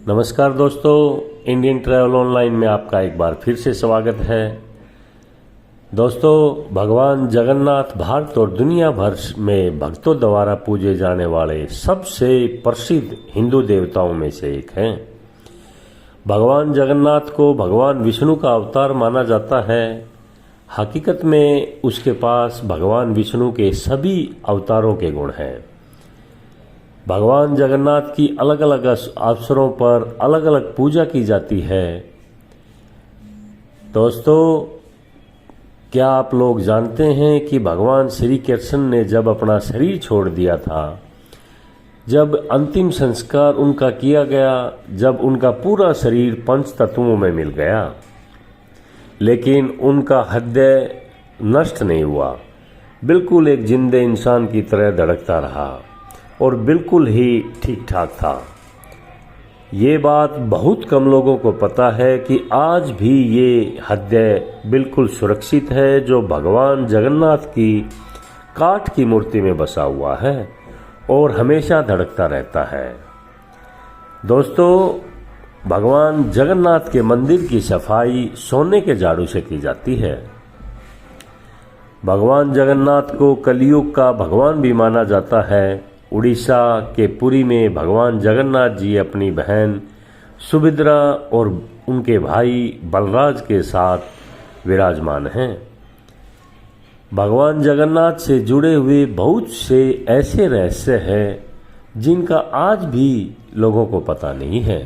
नमस्कार दोस्तों, Indian travel online में आपका एक बार फिर से स्वागत है। दोस्तों, भगवान जगन्नाथ भारत और दुनिया भर में भक्तों द्वारा पूजे जाने वाले सबसे प्रसिद्ध हिंदू देवताओं में से एक हैं। भगवान जगन्नाथ को भगवान विष्णु का अवतार माना जाता है। हकीकत में उसके पास भगवान विष्णु के सभी अवतारों के गुण हैं। भगवान जगन्नाथ की अलग अलग अवसरों पर अलग अलग पूजा की जाती है। दोस्तों, क्या आप लोग जानते हैं कि भगवान श्री कृष्ण ने जब अपना शरीर छोड़ दिया था, जब अंतिम संस्कार उनका किया गया, जब उनका पूरा शरीर पंच तत्वों में मिल गया, लेकिन उनका हृदय नष्ट नहीं हुआ, बिल्कुल एक जिंदे इंसान की तरह धड़कता रहा और बिल्कुल ही ठीक ठाक था। ये बात बहुत कम लोगों को पता है कि आज भी ये हृदय बिल्कुल सुरक्षित है, जो भगवान जगन्नाथ की काठ की मूर्ति में बसा हुआ है और हमेशा धड़कता रहता है। दोस्तों, भगवान जगन्नाथ के मंदिर की सफाई सोने के झाड़ू से की जाती है। भगवान जगन्नाथ को कलयुग का भगवान भी माना जाता है। उड़ीसा के पुरी में भगवान जगन्नाथ जी अपनी बहन सुभद्रा और उनके भाई बलराज के साथ विराजमान हैं। भगवान जगन्नाथ से जुड़े हुए बहुत से ऐसे रहस्य हैं जिनका आज भी लोगों को पता नहीं है।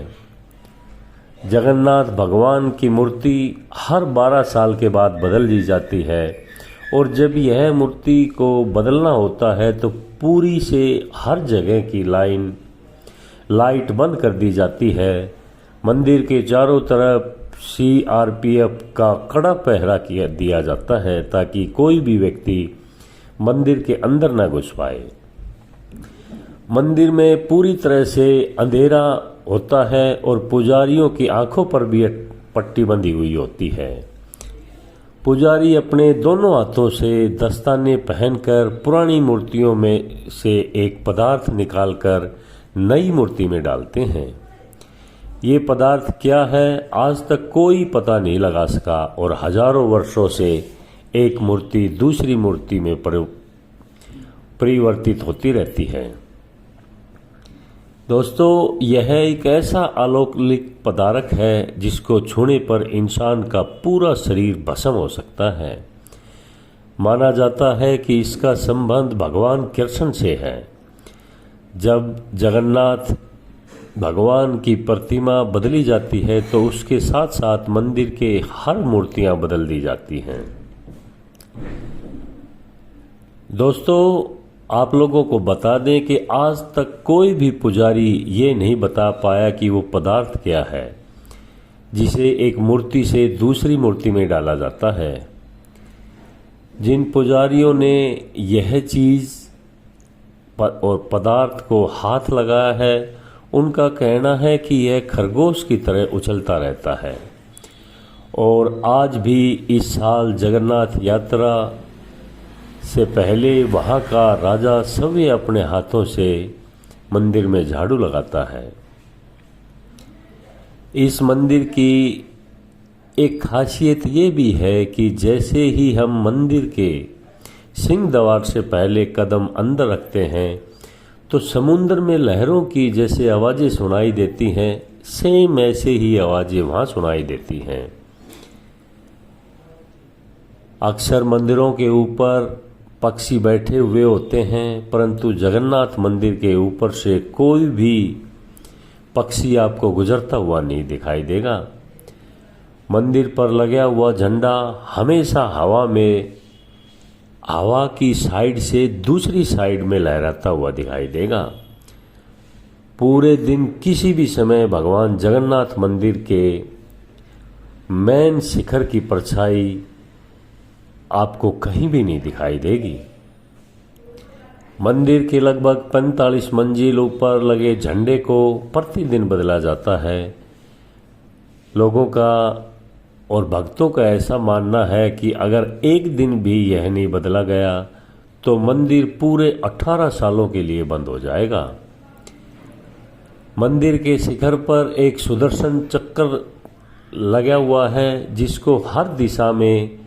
जगन्नाथ भगवान की मूर्ति हर 12 साल के बाद बदल दी जाती है और जब यह मूर्ति को बदलना होता है तो पूरी से हर जगह की लाइट बंद कर दी जाती है। मंदिर के चारों तरफ सीआरपीएफ का कड़ा पहरा दिया जाता है ताकि कोई भी व्यक्ति मंदिर के अंदर न घुस पाए। मंदिर में पूरी तरह से अंधेरा होता है और पुजारियों की आंखों पर भी पट्टी बंधी हुई होती है। पुजारी अपने दोनों हाथों से दस्ताने पहनकर पुरानी मूर्तियों में से एक पदार्थ निकालकर नई मूर्ति में डालते हैं। ये पदार्थ क्या है, आज तक कोई पता नहीं लगा सका और हजारों वर्षों से एक मूर्ति दूसरी मूर्ति में परिवर्तित होती रहती है। दोस्तों, यह एक ऐसा अलौकिक पदार्थ है जिसको छूने पर इंसान का पूरा शरीर भस्म हो सकता है। माना जाता है कि इसका संबंध भगवान कृष्ण से है। जब जगन्नाथ भगवान की प्रतिमा बदली जाती है तो उसके साथ साथ मंदिर के हर मूर्तियां बदल दी जाती हैं। दोस्तों, आप लोगों को बता दें कि आज तक कोई भी पुजारी ये नहीं बता पाया कि वो पदार्थ क्या है जिसे एक मूर्ति से दूसरी मूर्ति में डाला जाता है। जिन पुजारियों ने यह चीज़ और पदार्थ को हाथ लगाया है, उनका कहना है कि यह खरगोश की तरह उछलता रहता है और आज भी इस साल जगन्नाथ यात्रा से पहले वहाँ का राजा सभी अपने हाथों से मंदिर में झाड़ू लगाता है। इस मंदिर की एक खासियत ये भी है कि जैसे ही हम मंदिर के सिंह द्वार से पहले कदम अंदर रखते हैं तो समुद्र में लहरों की जैसे आवाज़ें सुनाई देती हैं, सेम ऐसे ही आवाज़ें वहाँ सुनाई देती हैं। अक्सर मंदिरों के ऊपर पक्षी बैठे हुए होते हैं, परंतु जगन्नाथ मंदिर के ऊपर से कोई भी पक्षी आपको गुजरता हुआ नहीं दिखाई देगा। मंदिर पर लगा हुआ झंडा हमेशा हवा की साइड से दूसरी साइड में लहराता हुआ दिखाई देगा। पूरे दिन किसी भी समय भगवान जगन्नाथ मंदिर के मेन शिखर की परछाई आपको कहीं भी नहीं दिखाई देगी। मंदिर के लगभग 45 मंजिल ऊपर लगे झंडे को प्रतिदिन बदला जाता है। लोगों का और भक्तों का ऐसा मानना है कि अगर एक दिन भी यह नहीं बदला गया तो मंदिर पूरे 18 सालों के लिए बंद हो जाएगा। मंदिर के शिखर पर एक सुदर्शन चक्र लगा हुआ है, जिसको हर दिशा में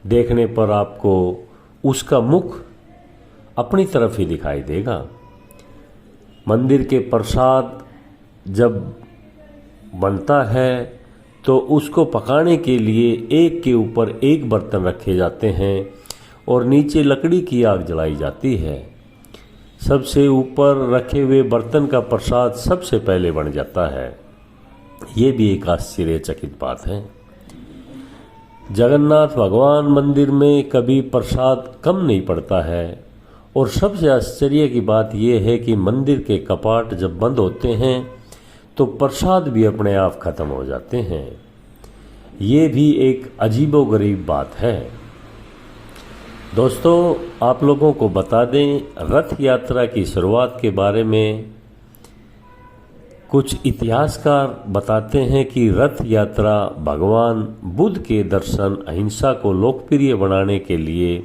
देखने पर आपको उसका मुख अपनी तरफ ही दिखाई देगा। मंदिर के प्रसाद जब बनता है तो उसको पकाने के लिए एक के ऊपर एक बर्तन रखे जाते हैं और नीचे लकड़ी की आग जलाई जाती है। सबसे ऊपर रखे हुए बर्तन का प्रसाद सबसे पहले बन जाता है। ये भी एक आश्चर्यचकित बात है। जगन्नाथ भगवान मंदिर में कभी प्रसाद कम नहीं पड़ता है और सबसे आश्चर्य की बात यह है कि मंदिर के कपाट जब बंद होते हैं तो प्रसाद भी अपने आप खत्म हो जाते हैं। ये भी एक अजीबोगरीब बात है। दोस्तों, आप लोगों को बता दें, रथ यात्रा की शुरुआत के बारे में कुछ इतिहासकार बताते हैं कि रथ यात्रा भगवान बुद्ध के दर्शन अहिंसा को लोकप्रिय बनाने के लिए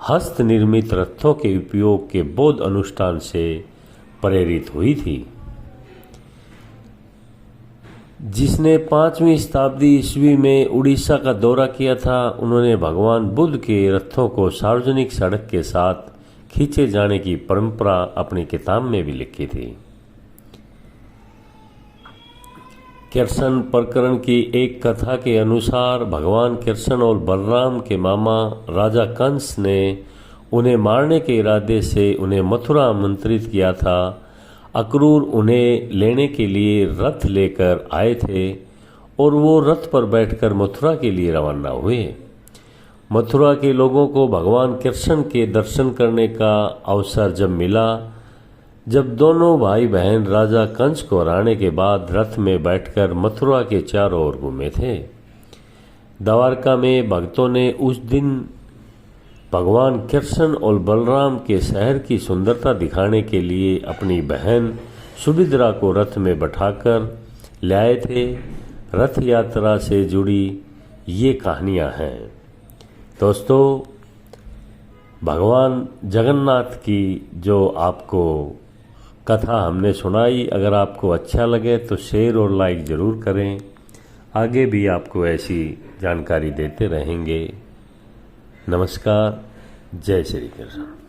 हस्त निर्मित रथों के उपयोग के बौद्ध अनुष्ठान से प्रेरित हुई थी। जिसने 5वीं शताब्दी ईस्वी में उड़ीसा का दौरा किया था, उन्होंने भगवान बुद्ध के रथों को सार्वजनिक सड़क के साथ खींचे जाने की परंपरा अपनी किताब में भी लिखी थी। कृष्ण प्रकरण की एक कथा के अनुसार भगवान कृष्ण और बलराम के मामा राजा कंस ने उन्हें मारने के इरादे से उन्हें मथुरा आमंत्रित किया था। अक्रूर उन्हें लेने के लिए रथ लेकर आए थे और वो रथ पर बैठकर मथुरा के लिए रवाना हुए। मथुरा के लोगों को भगवान कृष्ण के दर्शन करने का अवसर जब मिला, जब दोनों भाई बहन राजा कंस को हराने के बाद रथ में बैठकर मथुरा के चारों ओर घूमे थे। द्वारका में भक्तों ने उस दिन भगवान कृष्ण और बलराम के शहर की सुंदरता दिखाने के लिए अपनी बहन सुभद्रा को रथ में बैठाकर ले आए थे। रथ यात्रा से जुड़ी ये कहानियां हैं। दोस्तों, भगवान जगन्नाथ की जो आपको कथा हमने सुनाई, अगर आपको अच्छा लगे तो शेयर और लाइक ज़रूर करें। आगे भी आपको ऐसी जानकारी देते रहेंगे। नमस्कार। जय श्री कृष्ण।